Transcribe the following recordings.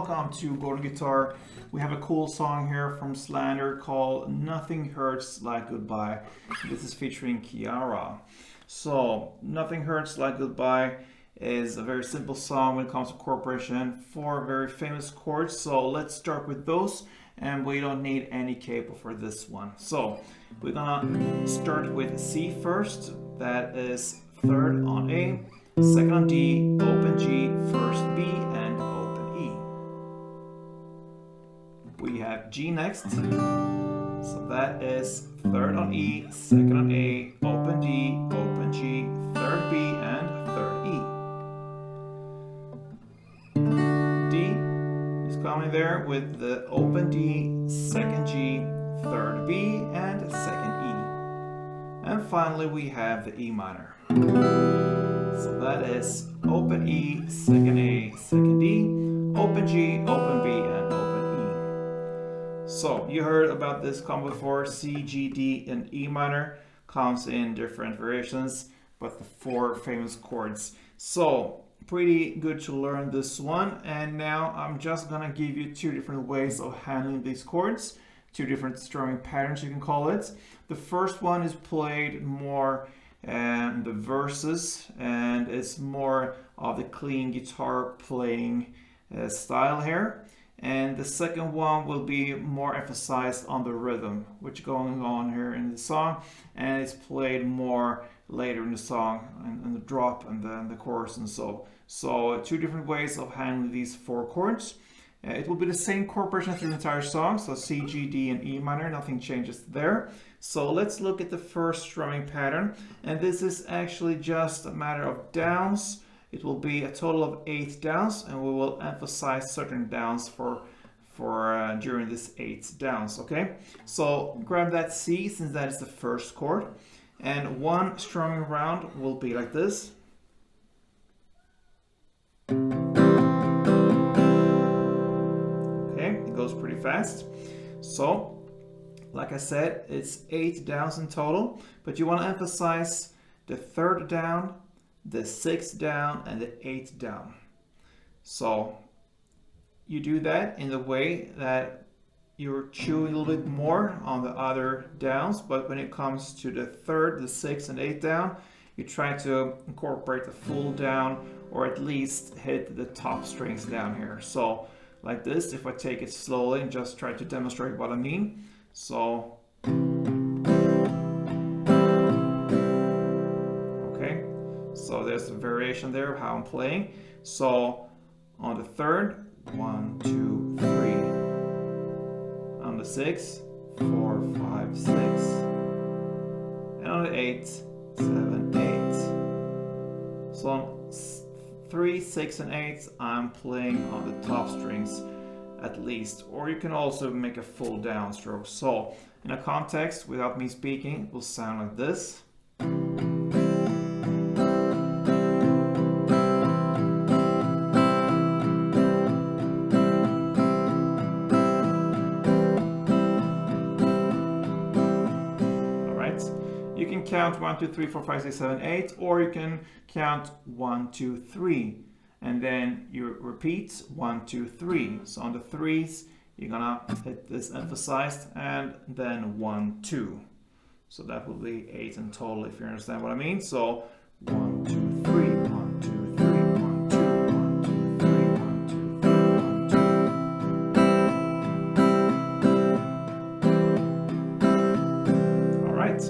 welcome to Golden Guitar. We have a cool song here from SLANDER called Nothing Hurts Like Goodbye. This is featuring Kiara. So, Nothing Hurts Like Goodbye is a very simple song when it comes to chord progression, 4 very famous chords. So let's start with those, and we don't need any capo for this one. So we're gonna start with C first. That is 3rd on A, 2nd on D, open G, 1st B, and open E. We have G next. So that is 3rd on E, 2nd on A, open D, open G, 3rd B, and 3rd E. D is coming there with the open D, 2nd G, 3rd B, and 2nd E. And finally we have the E minor. So that is open E, 2nd A, 2nd D, open G, open B, and open E. So you heard about this combo before. C, G, D, and E minor comes in different variations, but the 4 famous chords. So pretty good to learn this one. And now I'm just gonna give you 2 different ways of handling these chords, 2 different strumming patterns you can call it. The first one is played more and the verses, and it's more of the clean guitar playing style here. And the second one will be more emphasized on the rhythm, which is going on here in the song, and it's played more later in the song, and the drop and then the chorus and so. So 2 different ways of handling these 4 chords. It will be the same chord progression through the entire song, so C, G, D, and E minor, nothing changes there. So let's look at the first strumming pattern, and this is actually just a matter of downs. It will be a total of 8 downs, and we will emphasize certain downs for during this 8 downs, okay? So grab that C, since that is the first chord, and one strumming round will be like this. It goes pretty fast. So, like I said, it's 8 downs in total, but you want to emphasize the 3rd down, the 6th down, and the 8th down. So, you do that in the way that you're chewing a little bit more on the other downs, but when it comes to the 3rd, the 6th, and 8th down, you try to incorporate the full down, or at least hit the top strings down here. So, like this, if I take it slowly and just try to demonstrate what I mean. So, okay, so there's a variation there of how I'm playing. So, on the 3rd, 1, 2, 3. On the 6th, 4, 5, 6. And on the 8th, 7, 8. So on 3, 6, and 8, I'm playing on the top strings at least, or you can also make a full downstroke. So in a context, without me speaking, it will sound like this. You can count 1, 2, 3, 4, 5, 6, 7, 8, or you can count 1, 2, 3, and then you repeat 1, 2, 3. So on the 3s, you're gonna hit this emphasized, and then 1, 2. So that will be 8 in total, if you understand what I mean. So 1, 2, 3, 1, 2, 3, 1, 2, 1, 2, 3, 1, 2, 3, 1, 2. All right.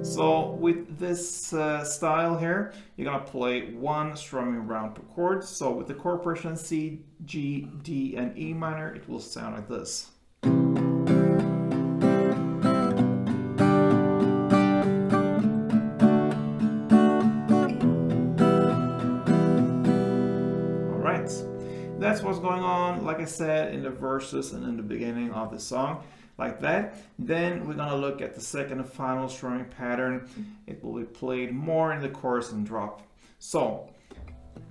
So with this style here, you're gonna play 1 strumming round per chord. So with the chord progression C, G, D, and E minor, it will sound like this. All right, that's what's going on, like I said, in the verses and in the beginning of the song. Like that. Then we're gonna look at the second and final strumming pattern. It will be played more in the chorus and drop. So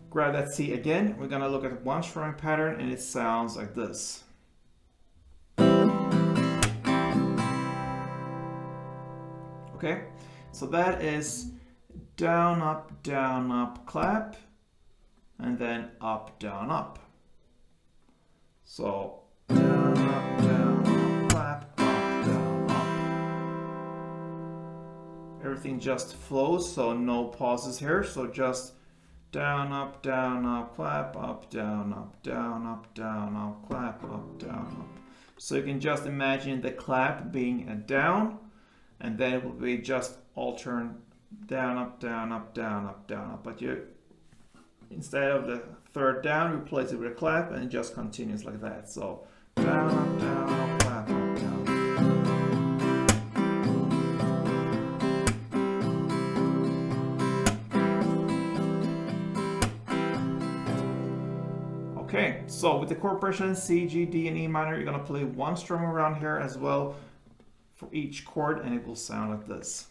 grab that C again. We're gonna look at 1 strumming pattern, and it sounds like this. Okay, so that is down, up, clap, and then up, down, up. So down, up, clap, up, down, up. Everything just flows, so no pauses here. So just down, up, clap, up, down, up, clap, up, down, up. So you can just imagine the clap being a down, and then it will be just alternate down, up, down, up, down, up, down, up. But you, instead of the third down, replace it with a clap, and it just continues like that. So down, up, clap, up, down. Okay, so with the chord progression C, G, D, and E minor, you're gonna play one strum around here as well for each chord, and it will sound like this.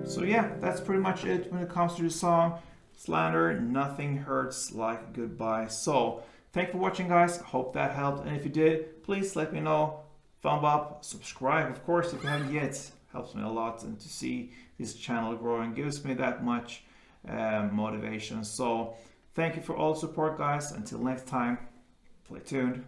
So yeah, that's pretty much it when it comes to the song. Slander, Nothing Hurts Like Goodbye. So thanks for watching, guys. Hope that helped, and if you did, please let me know. Thumb up, subscribe, of course, if you haven't yet. Helps me a lot, and to see this channel growing gives me that much motivation. So thank you for all the support, guys. Until next time, play tuned.